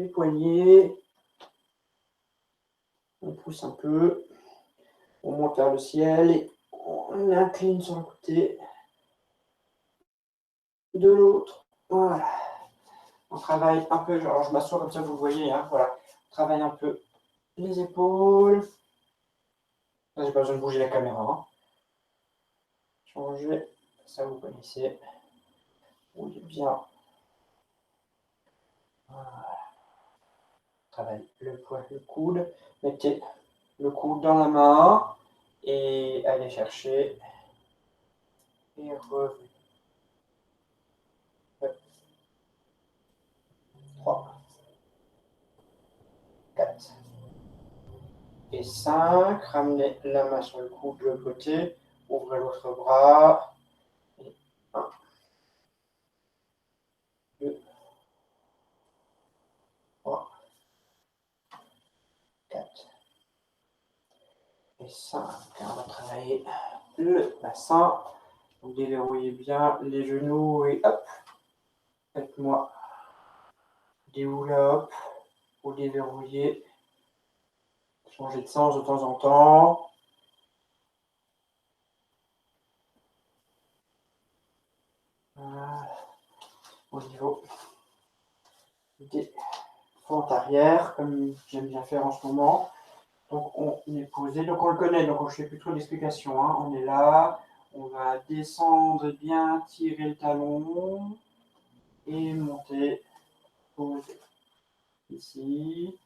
les poignets. On pousse un peu. On monte vers le ciel et on incline sur le côté de l'autre. Voilà. On travaille un peu, alors je m'assois comme ça, vous le voyez, hein, voilà. On travaille un peu les épaules. Là, j'ai pas besoin de bouger la caméra. Hein. Changer, ça vous connaissez. Oui, bien. Voilà. Travaille le poids, le coude. Mettez le coude dans la main et allez chercher. Et revenez. 3, 4 et 5. Ramenez la main sur le coude de l'autre côté. Ouvrez l'autre bras. Et 1, 2, 3, 4 et 5. On va travailler le bassin. Vous déverrouillez bien les genoux et hop. Faites-moi des hula-hop. Vous déverrouillez. Changez de sens de temps en temps. Voilà. Au niveau des fentes arrière, comme j'aime bien faire en ce moment. Donc on est posé, donc on le connaît, donc je ne fais plus trop d'explications. Hein. On est là, on va descendre bien, tirer le talon et monter, poser ici,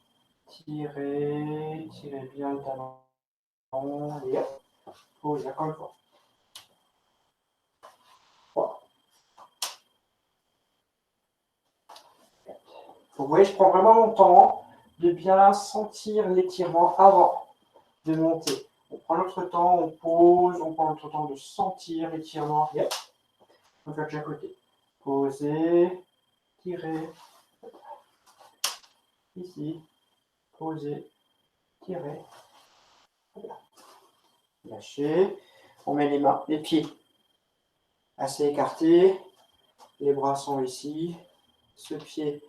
tirer bien le talon et hop, poser encore une fois. 3, 4. Vous voyez, je prends vraiment mon temps de bien sentir l'étirement avant de monter. On prend notre temps, on pose, on prend notre temps de sentir l'étirement. Yep. On fait de chaque côté. Poser, tirer. Ici. Poser, tirer. Voilà. Lâcher. On met les mains, les pieds assez écartés. Les bras sont ici. Ce pied,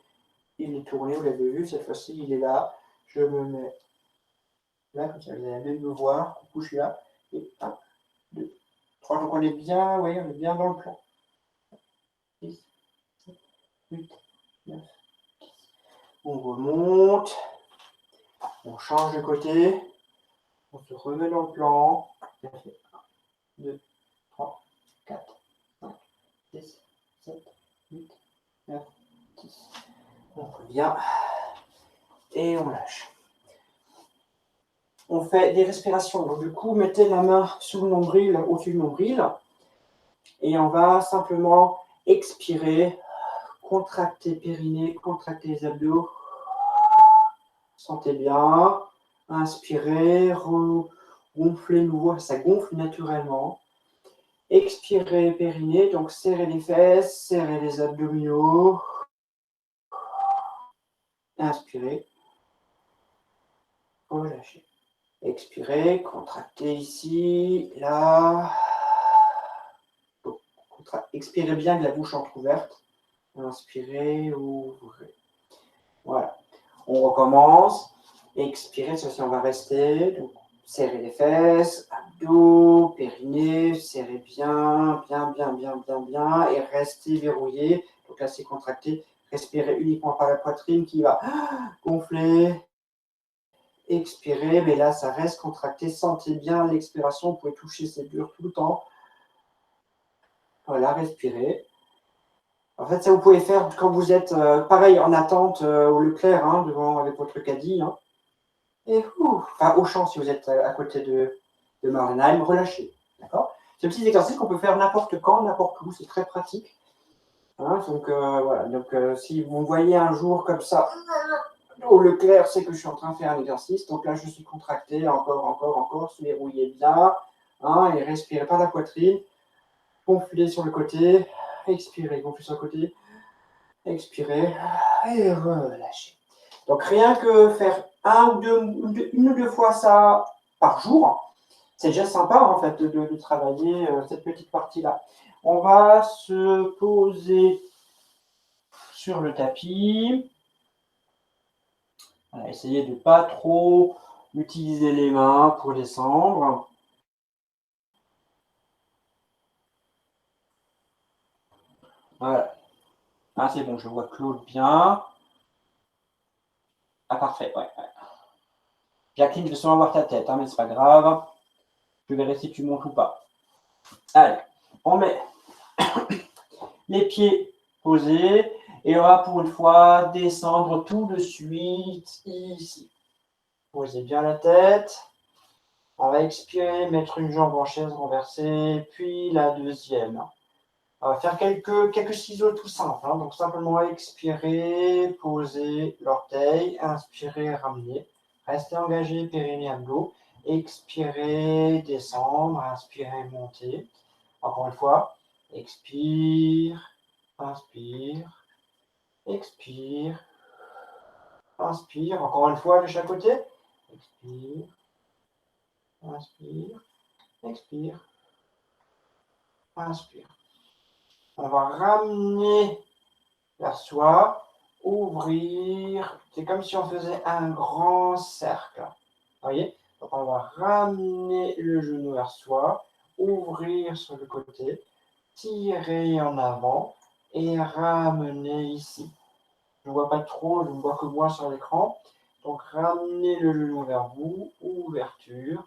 il est tourné, vous l'avez vu. Cette fois-ci, il est là. Je me mets là, comme ça, vous allez même me voir. Coucou, je suis là. Et 1, 2, 3. Donc on est bien, oui, on est bien dans le plan. 10, 7, 8, 9, 10. On remonte. On change de côté. On se remet dans le plan. 1, 2, 3, 4, 5, 6, 7, 8, 9, 10. On revient. Et on lâche. On fait des respirations. Donc, du coup, mettez la main sous le nombril, au-dessus du nombril. Et on va simplement expirer, contracter périnée, contracter les abdos. Sentez bien. Inspirez, gonflez nouveau, ça gonfle naturellement. Expirez périnée, donc serrez les fesses, serrez les abdominaux. Inspirez. Relâchez. Expirez, contractez ici, là. Expirez bien avec la bouche entrouverte. Inspirez, ouvrez. Voilà. On recommence. Expirez, cette fois-ci on va rester. Donc, serrez les fesses, abdos, périnée, serrez bien, bien. Et restez verrouillé. Donc là, c'est contracté. Respirez uniquement par la poitrine qui va gonfler. Expirez, mais là, ça reste contracté. Sentez bien l'expiration. Vous pouvez toucher, c'est dur tout le temps. Voilà, respirez. En fait, ça, vous pouvez faire quand vous êtes, pareil, en attente au Leclerc, hein, devant avec votre caddie. Hein. Et enfin, au champ, si vous êtes à côté de Marenheim, relâchez. D'accord. C'est un petit exercice qu'on peut faire n'importe quand, n'importe où. C'est très pratique. Hein, donc, voilà. Donc, si vous me voyez un jour comme ça, au Leclerc, c'est que je suis en train de faire un exercice. Donc là, je suis contracté, encore. Se verrouillez bien. Hein, et respirez par la poitrine. Gonflez sur le côté. Expirez, gonflez sur le côté. Expirez. Et relâchez. Donc, rien que faire une ou deux fois ça par jour, c'est déjà sympa, en fait, de travailler cette petite partie-là. On va se poser sur le tapis. Voilà, essayez de ne pas trop utiliser les mains pour descendre. Voilà. Ah, c'est bon, je vois Claude bien. Ah, parfait, ouais. Jacqueline, je vais sûrement voir ta tête, hein, mais c'est pas grave. Je verrai si tu montes ou pas. Allez, on met les pieds posés et on va pour une fois descendre tout de suite ici. Posez bien la tête. On va expirer, mettre une jambe en chaise renversée, puis la deuxième. On va faire quelques ciseaux tout simples. Hein. Donc simplement expirer, poser l'orteil, inspirer, ramener. Restez engagé, périnée abdos. Expirer, descendre, inspirer, monter. Encore une fois, expire, inspire, expire, inspire. Encore une fois de chaque côté. Expire, inspire, expire, inspire. On va ramener vers soi, ouvrir. C'est comme si on faisait un grand cercle. Vous voyez? Donc on va ramener le genou vers soi, ouvrir sur le côté, tirer en avant et ramener ici. Je ne vois pas trop, je ne vois que moi sur l'écran. Donc ramenez le genou vers vous, ouverture.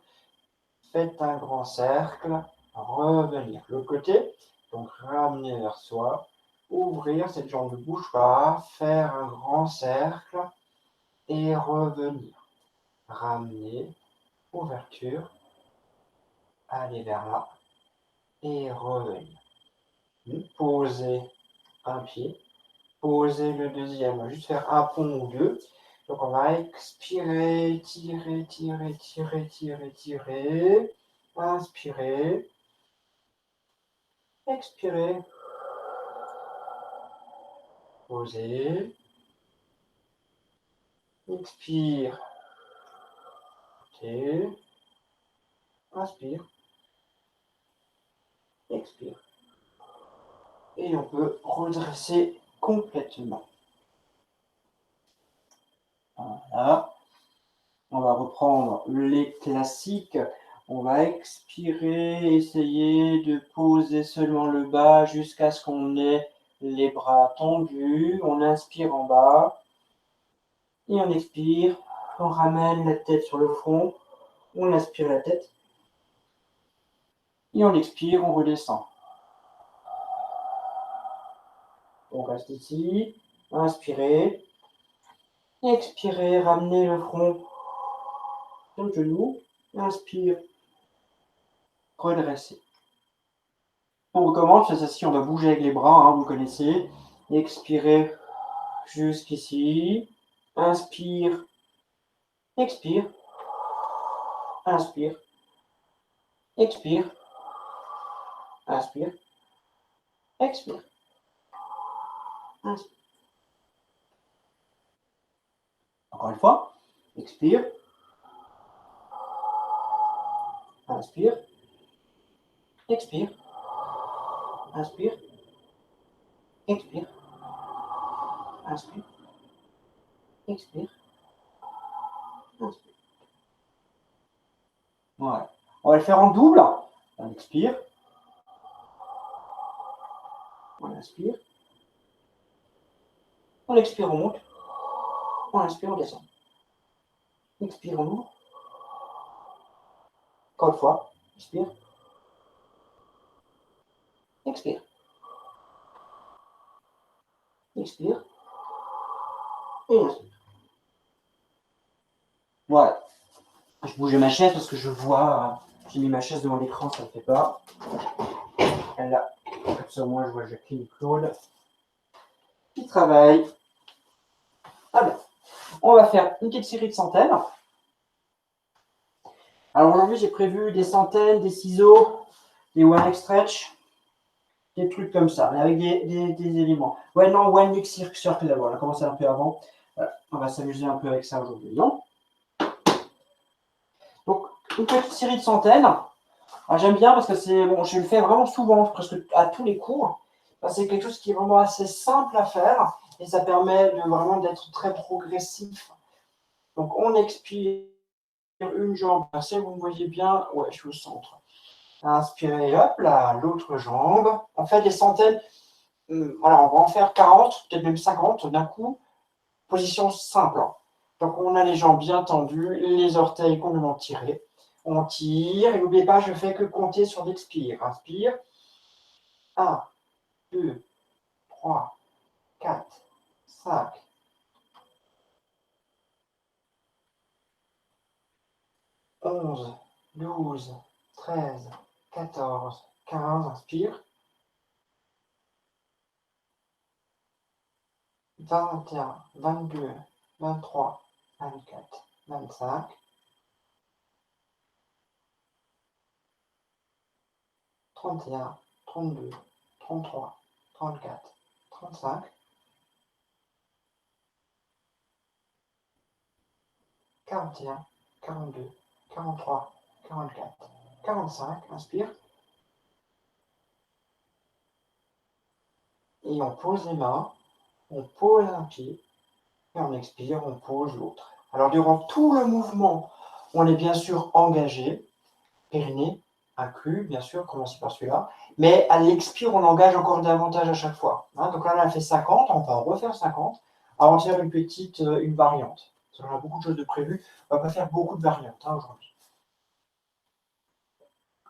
Faites un grand cercle, revenir. Le côté, donc ramener vers soi, ouvrir, cette jambe ne bouge pas, faire un grand cercle et revenir. Ramener, ouverture, aller vers là et revenir. Posez un pied, posez le deuxième, juste faire un pont ou deux. Donc on va expirer, tirer, tirer, tirer, tirer, tirer. Inspirer. Expirez. Posez. Expire. Et inspire. Expire. Et on peut redresser complètement. Voilà. On va reprendre les classiques. On va expirer, essayer de poser seulement le bas jusqu'à ce qu'on ait les bras tendus. On inspire en bas. Et on expire. On ramène la tête sur le front. On inspire la tête. Et on expire, on redescend. On reste ici. Inspirez. Expirez, ramenez le front sur le genou. Inspire. Redressez. On recommence, cette fois-ci, on va bouger avec les bras, hein, vous connaissez. Expirez jusqu'ici. Inspire. Expire. Inspire. Expire. Inspire. Expire. Inspire. Encore une fois. Expire. Inspire. Expire. Inspire. Expire. Inspire. Expire. Inspire. Voilà. On va le faire en double. On expire. On inspire. On expire, on monte. On inspire, on descend. Expire, on ouvre. Encore une fois. Expire. Expire. Expire. Et inspire. Voilà. Je bougeais ma chaise parce que je vois. J'ai mis ma chaise devant l'écran, ça ne fait pas. Elle là. Comme ça, au moins, je vois Jacqueline et Claude qui travaillent. Ah bien. On va faire une petite série de centaines. Alors aujourd'hui, j'ai prévu des centaines, des ciseaux, des one leg stretch, des trucs comme ça, mais avec des éléments. Ouais, non, one leg circle d'abord. On a commencé un peu avant. Voilà. On va s'amuser un peu avec ça aujourd'hui, non? Donc, une petite série de centaines. J'aime bien parce que c'est bon, je le fais vraiment souvent, presque à tous les cours. C'est quelque chose qui est vraiment assez simple à faire et ça permet de vraiment d'être très progressif Donc, on expire une jambe inversée. Vous me voyez bien? Ouais, je suis au centre. Inspirez, hop, là, l'autre jambe. On fait des centaines. Voilà, on va en faire 40, peut-être même 50 d'un coup. Position simple. Donc, on a les jambes bien tendues, les orteils complètement tirés. On tire. Et n'oubliez pas, je fais que compter sur l'expire. Inspire. 1, 2, 3, 4, 5, 11, 12, 13, 14, 15. Inspire. 21, 22, 23, 24, 25. 31, 32, 33, 34, 35, 41, 42, 43, 44, 45. Inspire. Et on pose les mains, on pose un pied, et on expire, on pose l'autre. Alors, durant tout le mouvement, on est bien sûr engagé, périnée inclus, bien sûr, commencez par celui-là. Mais à l'expire, on engage encore davantage à chaque fois. Donc là, on a fait 50, on va en refaire 50 avant de faire une variante. Parce qu'on a beaucoup de choses de prévues. On ne va pas faire beaucoup de variantes aujourd'hui.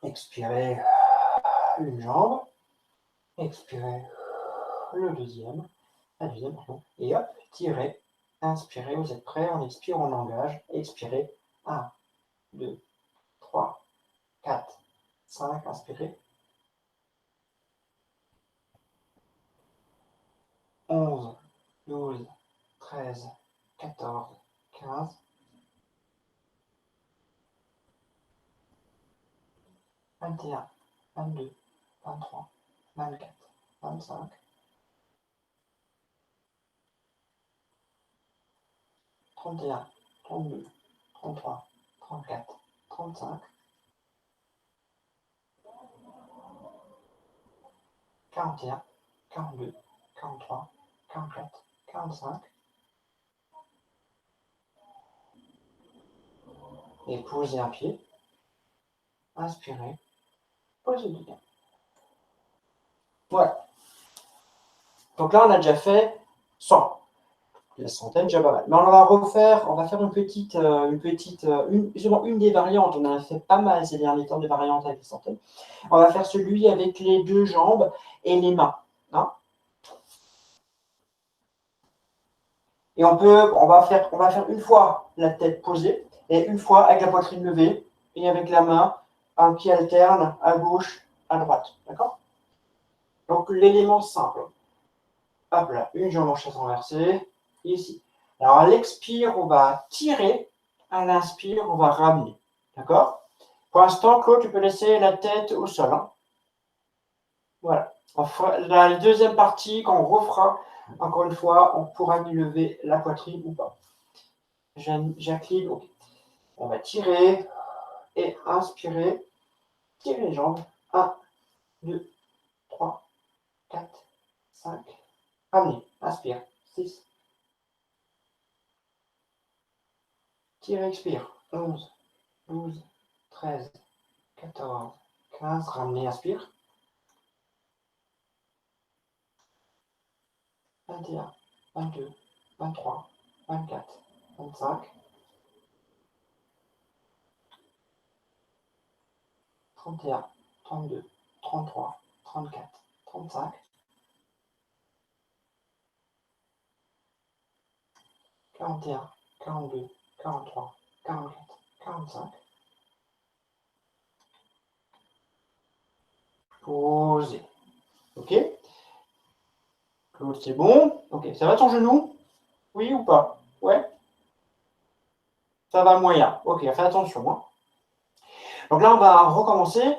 Expirez une jambe. Expirez la deuxième, pardon. Et hop, tirez. Inspirez, vous êtes prêts. On expire, on engage. Expirez. 1, 2, 3, 4, 5. Inspirez. 11, 12, 13, 14, 15, 21, 22, 23, 24, 25, 31, 32, 33, 34, 35, 41, 42, 43, 44, 45. Et posez un pied. Inspirez. Posez le deuxième. Voilà. Donc là, on a déjà fait 100. La centaine, déjà pas mal. Mais on va refaire, on va faire une des variantes. On en a fait pas mal ces derniers temps, des variantes avec les centaines. On va faire celui avec les deux jambes et les mains. Et on va faire une fois la tête posée et une fois avec la poitrine levée et avec la main, un pied alterne à gauche, à droite. D'accord? Donc l'élément simple. Hop là, une jambe en chaise renversée, ici. Alors à l'expire, on va tirer. À l'inspire, on va ramener. D'accord? Pour l'instant, Claude, tu peux laisser la tête au sol. Voilà. La deuxième partie, quand on refera, encore une fois, on pourra y lever la poitrine ou pas. Jacqueline, ok. On va tirer et inspirer. Tirer les jambes. 1, 2, 3, 4, 5. Ramener. Inspire. 6. Tire, expire. 11, 12, 13, 14, 15. Ramener, inspire. 21, 22, 23, 24, 25. 31, 32, 33, 34, 35. 41, 42, 43, 44, 45. Posez. Ok? Claude, c'est bon. Ok, ça va ton genou? Oui ou pas? Ouais? Ça va moyen. Ok, fais attention. Donc là, on va recommencer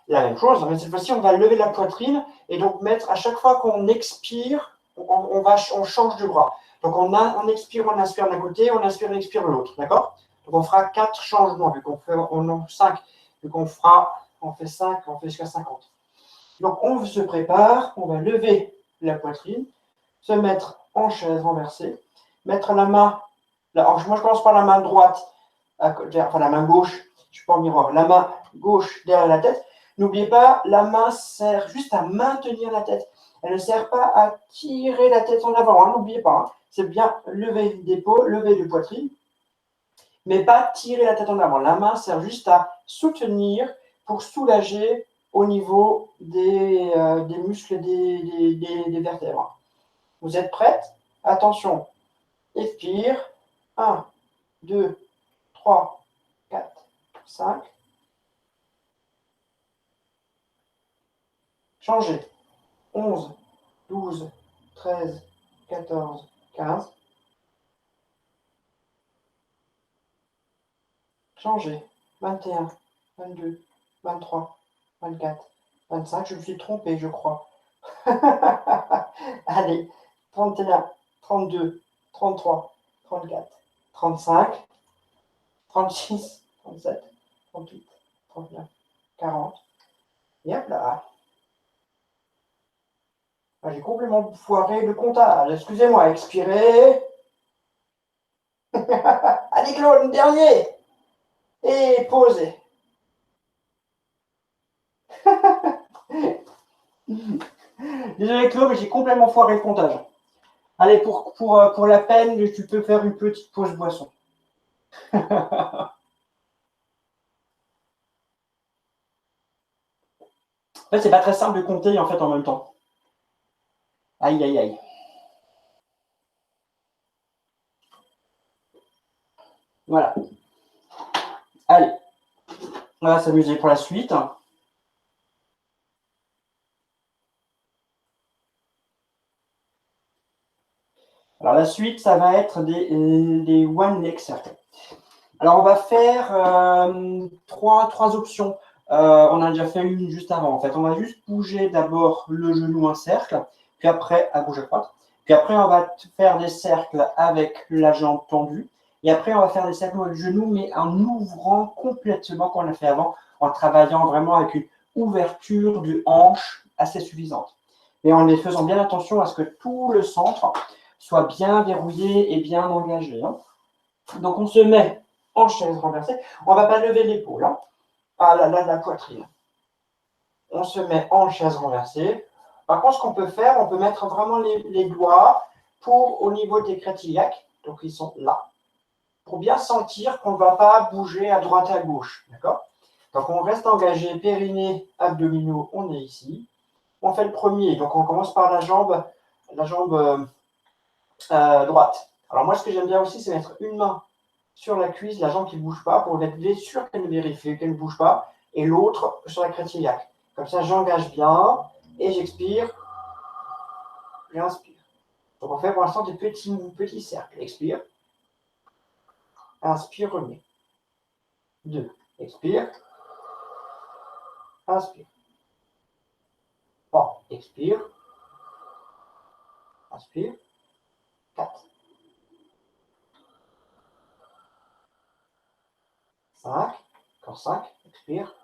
la même chose, mais cette fois-ci, on va lever la poitrine et donc mettre à chaque fois qu'on expire, on change de bras. Donc on expire, on inspire d'un côté, on inspire, on expire de l'autre. D'accord? Donc on fera 4 changements, vu qu'on fait 5, vu qu'on fait 5, on fait jusqu'à 50. Donc on se prépare, on va lever la poitrine, se mettre en chaise renversée, mettre la main Alors, moi, je commence par la main droite, enfin la main gauche, je suis pas en miroir, la main gauche derrière la tête. N'oubliez pas, la main sert juste à maintenir la tête. Elle ne sert pas à tirer la tête en avant, hein, n'oubliez pas. Hein. C'est bien lever l'épaule, lever le poitrine, mais pas tirer la tête en avant. La main sert juste à soutenir pour soulager au niveau des muscles des vertèbres. Vous êtes prête? Attention. Expire. 1, 2, 3, 4, 5. Changez. 11, 12, 13, 14, 15. Changez. 21, 22, 23, 24, 25. Je me suis trompé, je crois. Allez. 31, 32, 33, 34, 35, 36, 37, 38, 39, 40. Et hop là. Ah, j'ai complètement foiré le comptage. Excusez-moi, expirez. Allez, Claude, dernier. Et posez. Désolé, Claude, mais j'ai complètement foiré le comptage. Allez, pour la peine, tu peux faire une petite pause boisson. En fait, c'est pas très simple de compter en fait en même temps. Aïe, aïe, aïe. Voilà. Allez, on va s'amuser pour la suite. Alors la suite, ça va être des one leg circles. Alors on va faire trois options. On a déjà fait une juste avant. En fait, on va juste bouger d'abord le genou en cercle, puis après à gauche à droite. Puis après, on va faire des cercles avec la jambe tendue. Et après, on va faire des cercles avec le genou, mais en ouvrant complètement comme on l'a fait avant, en travaillant vraiment avec une ouverture du hanche assez suffisante. Et en les faisant bien attention à ce que tout le centre soit bien verrouillé et bien engagé. Hein. Donc, on se met en chaise renversée. On ne va pas lever l'épaule, hein, à la poitrine. On se met en chaise renversée. Par contre, ce qu'on peut faire, on peut mettre vraiment les doigts au niveau des crétillacs. Donc, ils sont là. Pour bien sentir qu'on ne va pas bouger à droite à gauche. D'accord? Donc, on reste engagé, périnée, abdominaux, on est ici. On fait le premier. Donc, on commence par la jambe droite. Alors, moi, ce que j'aime bien aussi, c'est mettre une main sur la cuisse, la jambe qui ne bouge pas, pour être sûr qu'elle ne bouge pas, et l'autre sur la crétillac. Comme ça, j'engage bien, et j'expire, j'inspire. Donc, on fait pour l'instant des petits cercles. Expire, inspire, remets. 2, expire, inspire. 3, expire, inspire. 4, 5, encore 5, expire.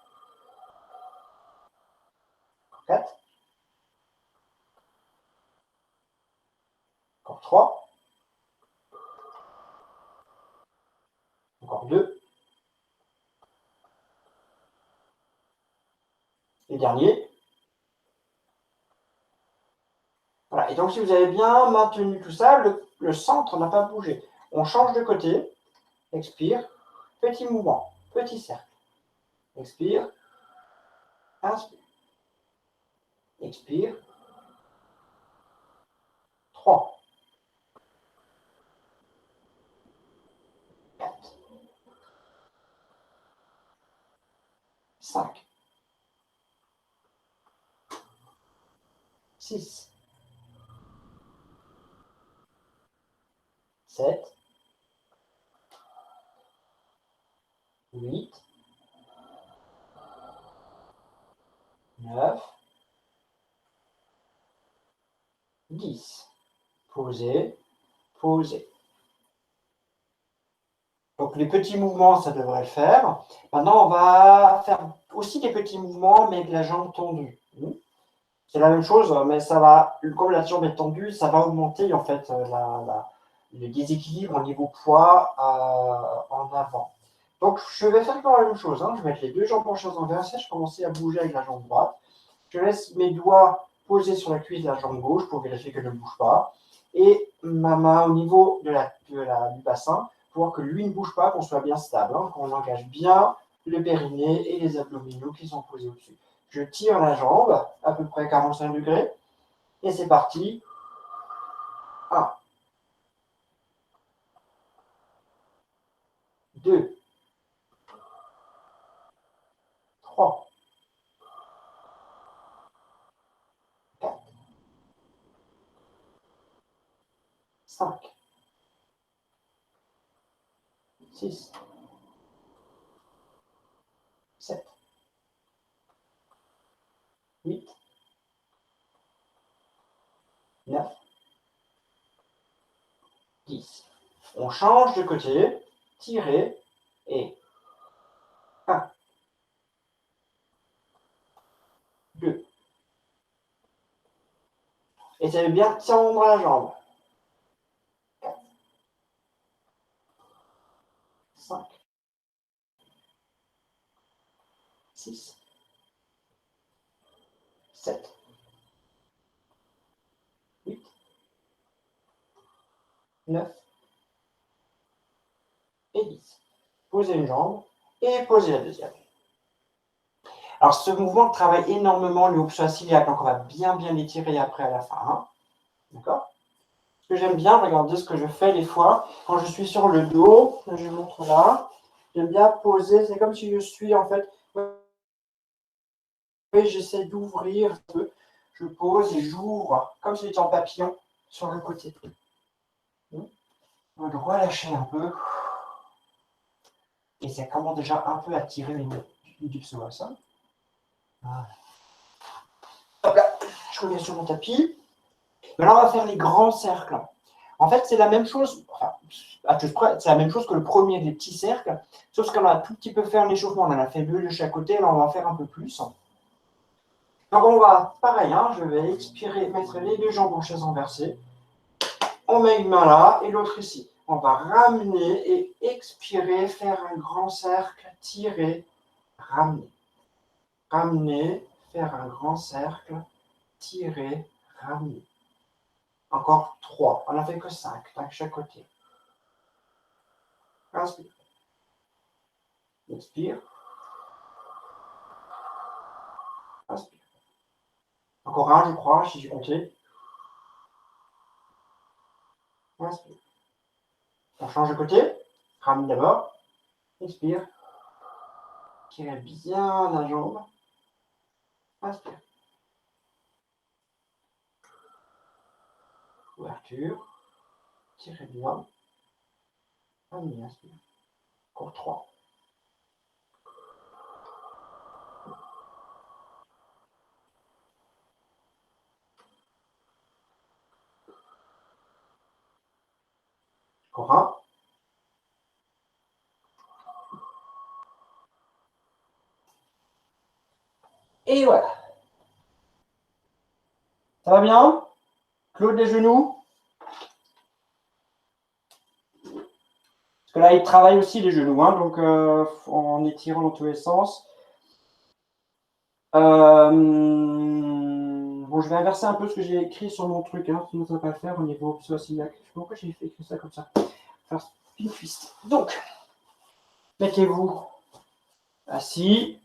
4, encore 3, encore 2, et dernier. Voilà. Et donc, si vous avez bien maintenu tout ça, le centre n'a pas bougé. On change de côté. Expire. Petit mouvement. Petit cercle. Expire. Inspire. Expire. 3. 4. 5. 6. 7. 8. 9. 10. Posez. Posez. Donc les petits mouvements, ça devrait le faire. Maintenant, on va faire aussi des petits mouvements, mais avec la jambe tendue. C'est la même chose, mais ça va, comme la jambe est tendue, ça va augmenter en fait le déséquilibre au niveau poids en avant. Donc, je vais faire la même chose. Hein. Je vais mettre les deux jambes en chaise inversée. Je commence à bouger avec la jambe droite. Je laisse mes doigts posés sur la cuisse de la jambe gauche pour vérifier qu'elle ne bouge pas. Et ma main au niveau du bassin pour que lui ne bouge pas, qu'on soit bien stable, hein, qu'on engage bien le périnée et les abdominaux qui sont posés au-dessus. Je tire la jambe à peu près 45 degrés. Et c'est parti. 1, 2, 3, 4, 5, 6, 7, 8, 9, 10. On change de côté, tirer et 1, 2. Essayez bien de tendre la jambe. 4, 5, 6, 7, 8, 9 et 10. Posez une jambe et posez la deuxième. Alors, ce mouvement travaille énormément le psoas iliaque, donc on va bien l'étirer après à la fin. Hein. D'accord? Ce que j'aime bien, regardez ce que je fais des fois, quand je suis sur le dos, je montre là, j'aime bien poser, c'est comme si je suis en fait, j'essaie d'ouvrir un peu, je pose et j'ouvre, comme si j'étais en papillon, sur le côté. On va relâcher un peu, et ça commence déjà un peu à tirer les du psoas. Hein. Voilà. Hop là, je reviens sur mon tapis. Maintenant, on va faire les grands cercles. En fait, c'est la même chose, c'est la même chose que le premier des petits cercles, sauf qu'on a un tout petit peu fait un échauffement. On en a fait 2 de chaque côté, là on va en faire un peu plus. Donc on va, pareil, hein, je vais expirer, mettre les deux jambes en chaise inversée. On met une main là et l'autre ici. On va ramener et expirer, faire un grand cercle, tirer, ramener. Ramener, faire un grand cercle, tirer, ramener. Encore 3. On n'a fait que 5, de chaque côté. Inspire. Expire. Inspire. Encore un, je crois, si j'ai compté. Inspire. On change de côté. Ramène d'abord. Expire. Tirez bien la jambe. Inspire. Ouverture. Tirez bien. Ramenez, inspire. Encore 3. Encore un. Et voilà. Ça va bien? Claude les genoux? Parce que là, il travaille aussi les genoux, hein, donc en étirant dans tous les sens. Bon, je vais inverser un peu ce que j'ai écrit sur mon truc, hein, sinon ça va pas le faire au niveau psoas iliaque. Je sais pas pourquoi j'ai fait écrire ça comme ça. Faire spin twist. Donc, mettez-vous assis,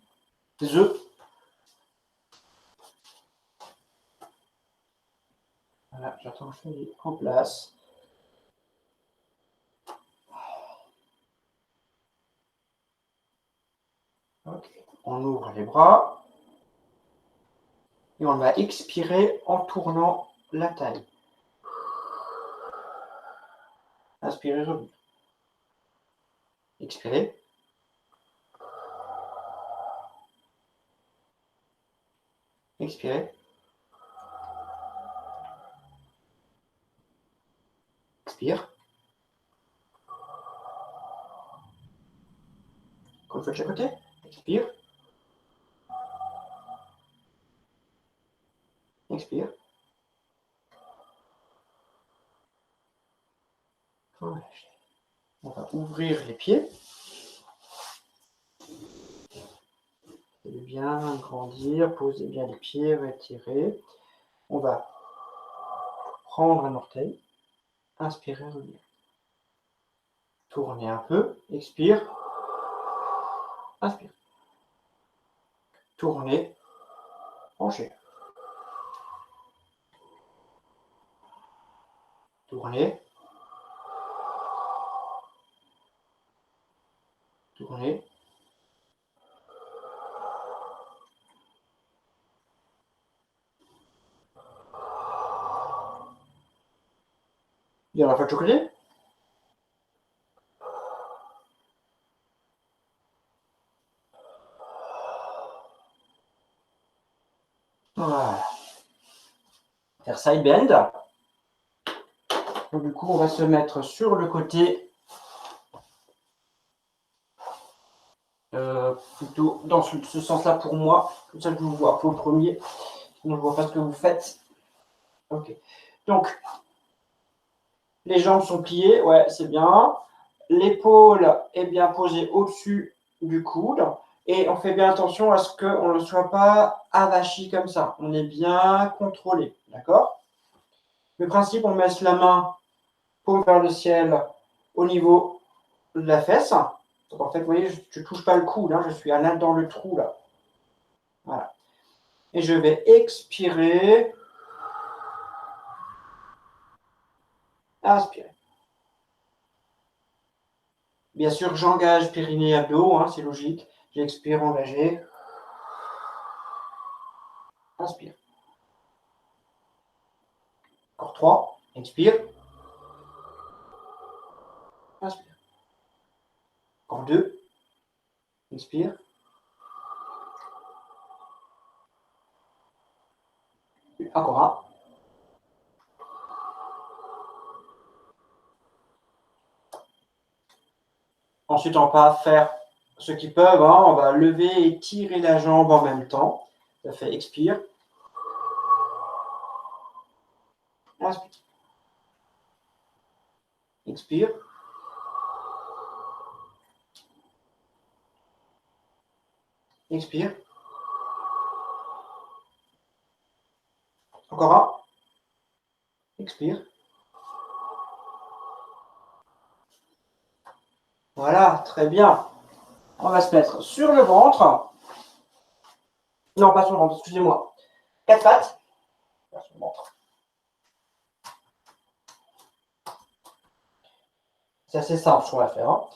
Voilà, j'attends que je sois en place. Ok, on ouvre les bras. Et on va expirer en tournant la taille. Inspirez, revenez. Expirez. Expirez. Expire. Encore une fois de chaque côté. Expire. Expire. relâcher. On va ouvrir les pieds. Et bien grandir, posez bien les pieds, retirer. On va prendre un orteil, inspirer, revenir. Tournez un peu, expire, inspire. Tournez, penchez. Tournez. Tournez. Bien la fois de côté. Voilà. Faire side bend. Donc, du coup, on va se mettre sur le côté. Plutôt dans ce sens-là pour moi. Comme ça, je vous vois pour le premier. Sinon, je ne vois pas ce que vous faites. Ok. Donc, les jambes sont pliées. Ouais, c'est bien. L'épaule est bien posée au-dessus du coude. Et on fait bien attention à ce qu'on ne soit pas avachi comme ça. On est bien contrôlé. D'accord? Le principe, on met la main paume vers le ciel au niveau de la fesse. Donc en fait, vous voyez, je ne touche pas le coude, hein, je suis dans le trou là. Voilà. Et je vais expirer. Inspirer. Bien sûr, j'engage périnée abdos, hein, c'est logique. J'expire, engagé. Inspire. Encore 3. Expire. Inspire. Encore 2. Expire. Encore 1. Ensuite, on va faire ceux qui peuvent. Hein, on va lever et tirer la jambe en même temps. Ça fait expire. Inspire. Expire. Expire. Encore 1. Expire. Voilà, très bien. On va se mettre sur le ventre. Non, pas sur le ventre, excusez-moi. 4 pattes. Sur le ventre. C'est assez simple ce qu'on va faire. Hein.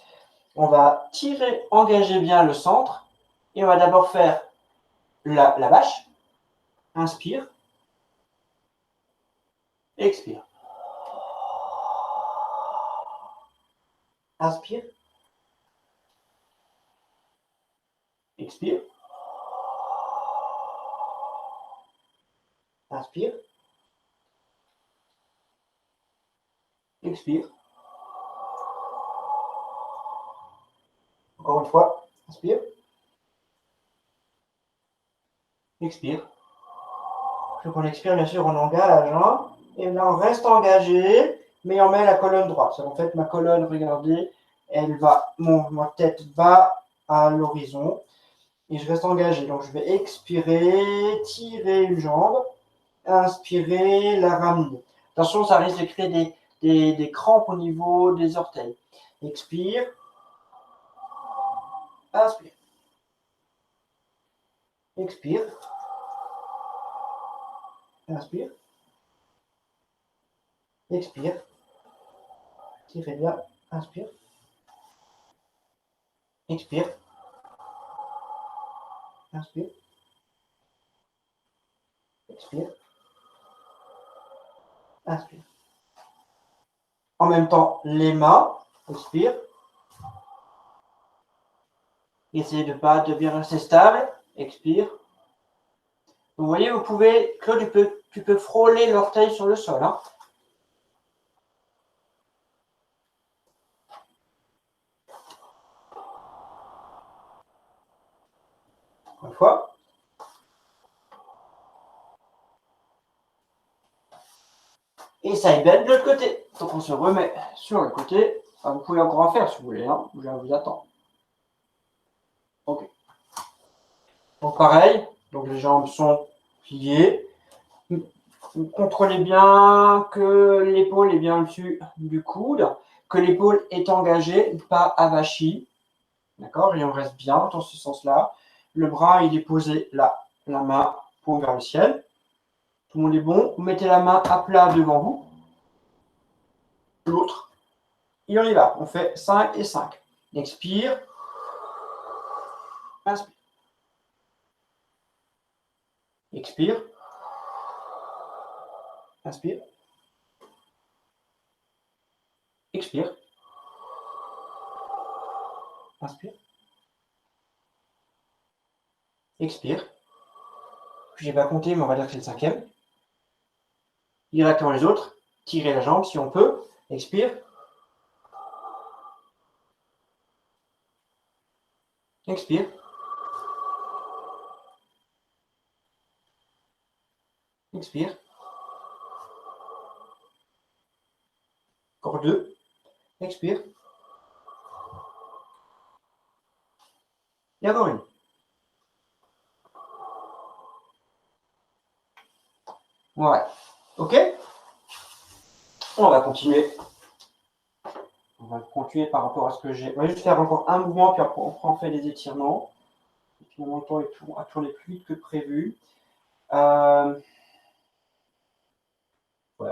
On va tirer, engager bien le centre. Et on va d'abord faire la vache. Inspire. Expire. Inspire. Expire. Inspire. Expire. Encore une fois. Inspire. Expire. Plus qu'on expire, bien sûr, on engage. Hein. Et là, on reste engagé, mais on met la colonne droite. En fait, ma colonne, regardez, elle va, ma tête va à l'horizon. Et je reste engagé. Donc, je vais expirer, tirer une jambe, inspirer, la ramener. Attention, ça risque de créer des crampes au niveau des orteils. Expire. Inspire. Expire. Inspire. Expire. Tirez bien. Inspire. Expire. Inspire. Expire. Inspire. En même temps, les mains. Expire. Essayez de bien rester stable. Expire. Vous voyez, vous pouvez, Claude, tu peux frôler l'orteil sur le sol. Hein. Une fois. Et side bend de l'autre côté. Donc on se remet sur le côté. Enfin, vous pouvez encore en faire si vous voulez, hein. Je vous attends. Ok. Donc pareil, donc les jambes sont pliées. Vous contrôlez bien que l'épaule est bien au-dessus du coude, que l'épaule est engagée, pas avachie. D'accord? Et on reste bien dans ce sens-là. Le bras, il est posé là, la main paume vers le ciel. Tout le monde est bon. Vous mettez la main à plat devant vous. L'autre. Et on y va. On fait 5 et 5. Expire. Inspire. Expire. Inspire. Expire. Inspire. Expire. Je n'ai pas compté, mais on va dire que c'est le 5e. Directement les autres. Tirez la jambe si on peut. Expire. Expire. Expire. Encore 2. Expire. Et encore une. Ouais. Ok? On va continuer. On va continuer par rapport à ce que j'ai. On va juste faire encore un mouvement, puis après on fait des étirements. Et puis en même temps, on va tourner plus vite que prévu. Voilà,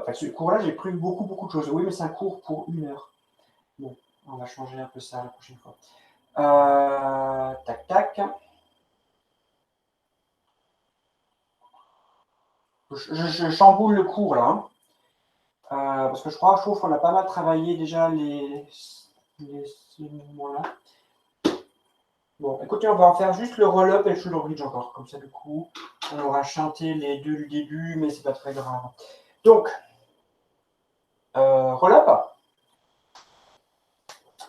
enfin, ce cours-là, j'ai pris beaucoup de choses. Oui, mais c'est un cours pour 1 heure. Bon, on va changer un peu ça la prochaine fois. Tac, tac. Je chamboule le cours là. Hein. Parce que je trouve qu'on a pas mal travaillé déjà ces mouvements-là. Bon, écoutez, on va en faire juste le roll-up et le shoulder bridge encore. Comme ça, du coup, on aura chanté les deux du début, mais c'est pas très grave. Donc, roll-up.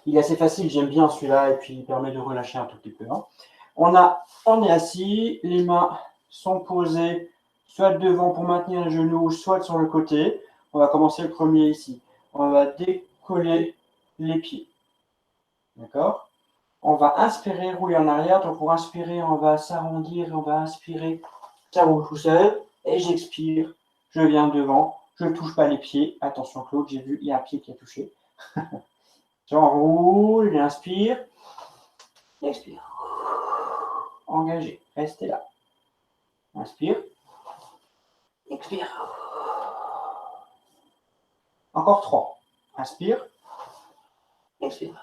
Il est assez facile, j'aime bien celui-là, et puis il permet de relâcher un tout petit peu. Hein. On est assis, les mains sont posées soit devant pour maintenir les genoux, soit sur le côté. On va commencer le premier ici. On va décoller les pieds. D'accord? On va inspirer, rouler en arrière. Donc pour inspirer, on va s'arrondir, on va inspirer, ça roule tout seul. Et j'expire, je viens devant, je ne touche pas les pieds. Attention Claude, j'ai vu, il y a un pied qui a touché. J'enroule, j'inspire, expire. Engagé, restez là. Inspire, expire. Encore 3. Inspire, expire.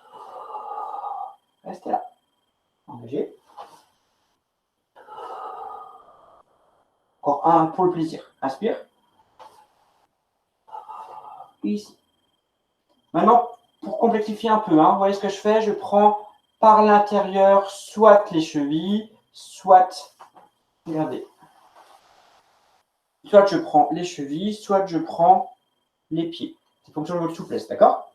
Restez là. Engagé. Encore 1 pour le plaisir. Inspire. Ici. Maintenant, pour complexifier un peu, hein, vous voyez ce que je fais? Je prends par l'intérieur soit les chevilles, soit, regardez, soit je prends les chevilles, soit je prends les pieds. C'est fonction de votre souplesse, d'accord?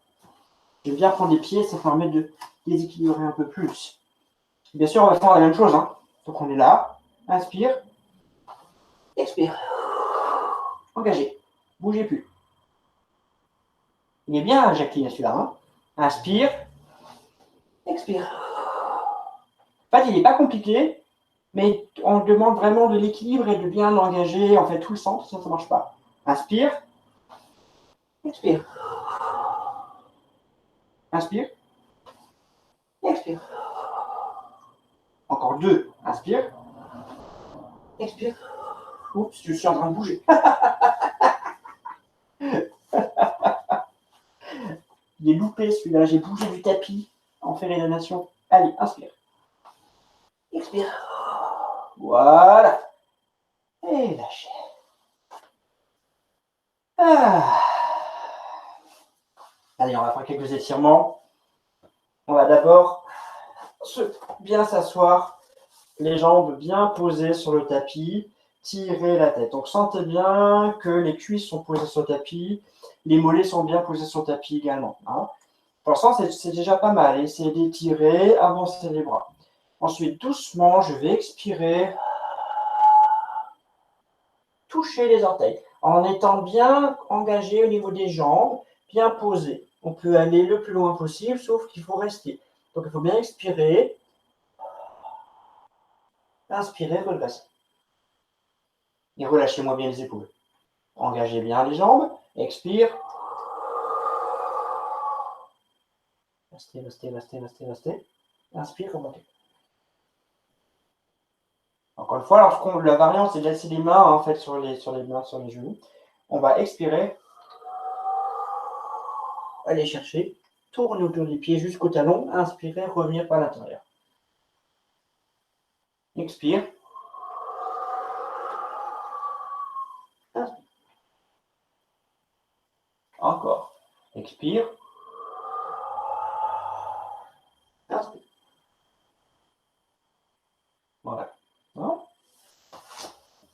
J'aime bien prendre les pieds, ça permet de déséquilibrer un peu plus. Bien sûr, on va faire la même chose. Hein. Donc on est là, inspire, expire. Engagé, bougez plus. Il est bien, Jacqueline, celui-là. Hein. Inspire, expire. En fait, il n'est pas compliqué, mais on demande vraiment de l'équilibre et de bien engager en fait tout le centre, sinon ça ne marche pas. Inspire, expire. Inspire, expire. Encore 2. Inspire, expire. Oups, je suis en train de bouger. Il est loupé celui-là, j'ai bougé du tapis en fait les donations. Allez, inspire. Expire. Voilà. Et lâchez. Ah. Allez, on va faire quelques étirements. On va d'abord bien s'asseoir, les jambes bien posées sur le tapis, tirer la tête. Donc sentez bien que les cuisses sont posées sur le tapis, les mollets sont bien posés sur le tapis également. Hein. Pour l'instant, c'est déjà pas mal. Essayez d'étirer, avancer les bras. Ensuite, doucement, je vais expirer. Toucher les orteils en étant bien engagé au niveau des jambes. bien posé. On peut aller le plus loin possible, sauf qu'il faut rester. Donc, il faut bien expirer. Inspirez, redressez. Et relâchez-moi bien les épaules. Engagez bien les jambes. Expire. Restez, restez, restez, restez, restez. Inspire, remontez. Encore une fois, la variante, c'est de laisser les mains en fait sur les mains, sur les genoux. On va expirer. Allez chercher. Tournez autour des pieds jusqu'au talon. Inspirez, revenir par l'intérieur. Expire. Inspire. Encore. Expire. Inspire. Voilà. Bon.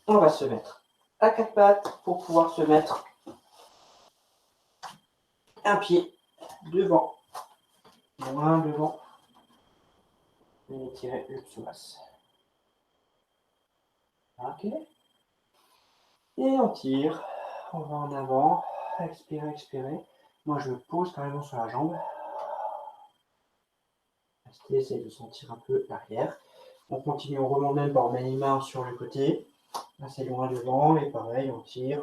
On va se mettre à quatre pattes pour pouvoir se mettre un pied devant, loin devant, et étirer le psoas. Ok. Et on tire, on va en avant, expirez, expirez. Moi je me pose carrément sur la jambe. Restez, essayez de sentir un peu l'arrière. On continue, on remonte même, on met les mains sur le côté, assez loin devant, et pareil, on tire.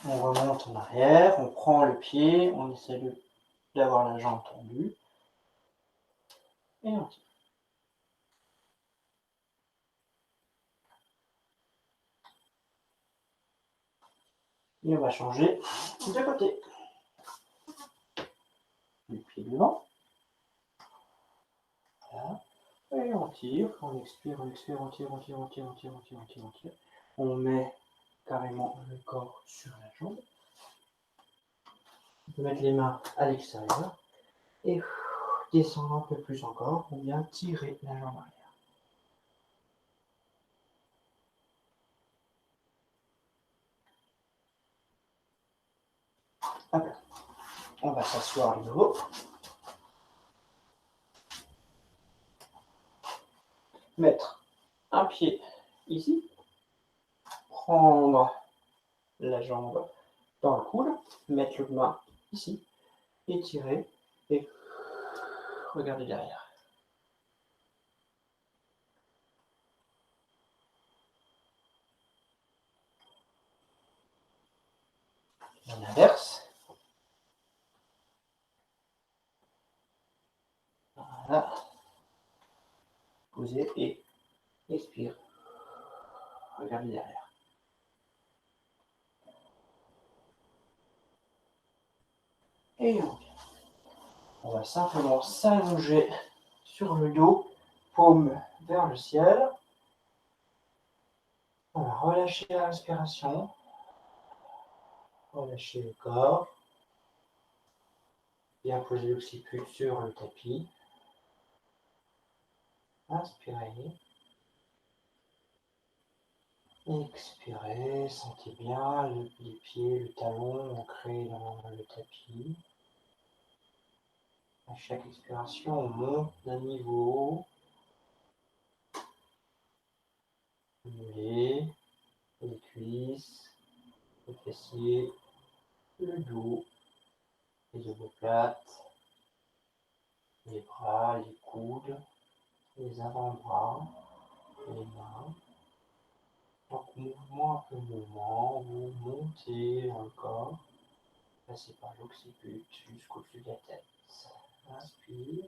On remonte en arrière, on prend le pied, on essaie d'avoir la jambe tendue, et on tire. Et on va changer de côté. Le pied devant. Voilà. Et on tire, on expire, on expire, on tire, on tire, on tire, on tire, on tire, on tire, on tire. On met carrément le corps sur la jambe. On peut mettre les mains à l'extérieur. Et descendre un peu plus encore, ou bien tirer la jambe arrière. Hop là. On va s'asseoir de nouveau. Mettre un pied ici. Prendre la jambe dans le coude. Mettre le main ici. Étirer. Et regarder derrière. On inverse. Voilà. Posez et expire. Regardez derrière. Et on va simplement s'allonger sur le dos, paume vers le ciel. On va relâcher la respiration. Relâcher le corps. Bien poser l'occiput sur le tapis. Inspirez. Expirez. Sentez bien les pieds, le talon ancré dans le tapis. À chaque expiration, on monte d'un niveau. Les cuisses, les fessiers, le dos, les omoplates, les bras, les coudes, les avant-bras, les mains. Donc, mouvement après mouvement, vous montez dans le corps, passez par l'occiput jusqu'au-dessus de la tête. Inspire,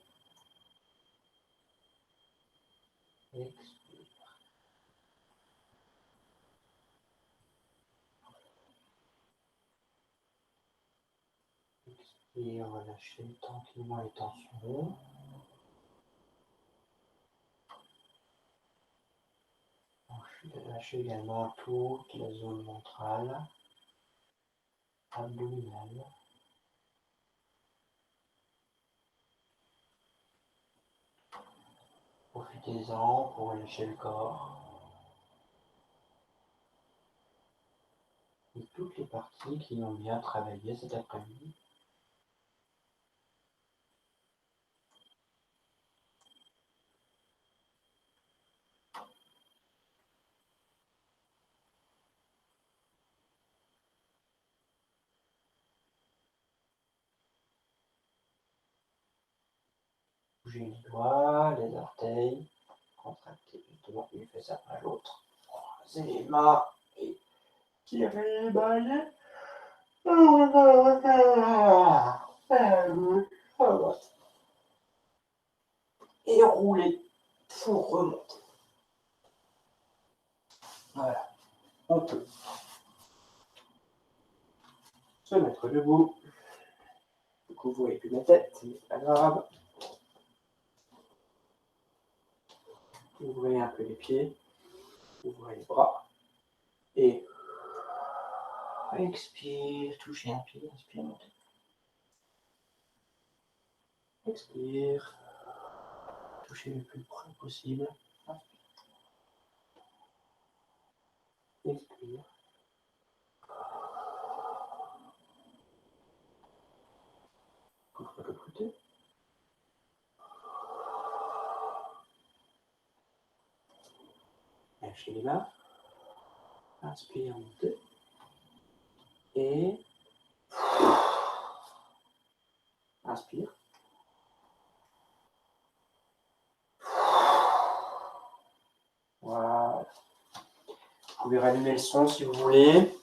expire. Expire, relâchez tranquillement les tensions. Lâchez également toute la zone ventrale, abdominale. Profitez-en pour relâcher le corps. Et toutes les parties qui ont bien travaillé cet après-midi. Bougez les doigts, les orteils. Contractez justement une fesse après l'autre. Croisez les mains et tirez les balles. Et roulez pour remonter. Voilà. On peut se mettre debout. Du coup, vous voyez plus ma tête, mais c'est pas grave. Ouvrez un peu les pieds. Ouvrez les bras. Et expire, touchez un pied, inspire, montez. Expire. Touchez le plus près possible. Expire. Pour de l'autre côté. Lâchez les mains. Inspire, montez. Et inspire. Voilà. Vous pouvez rallumer le son si vous voulez.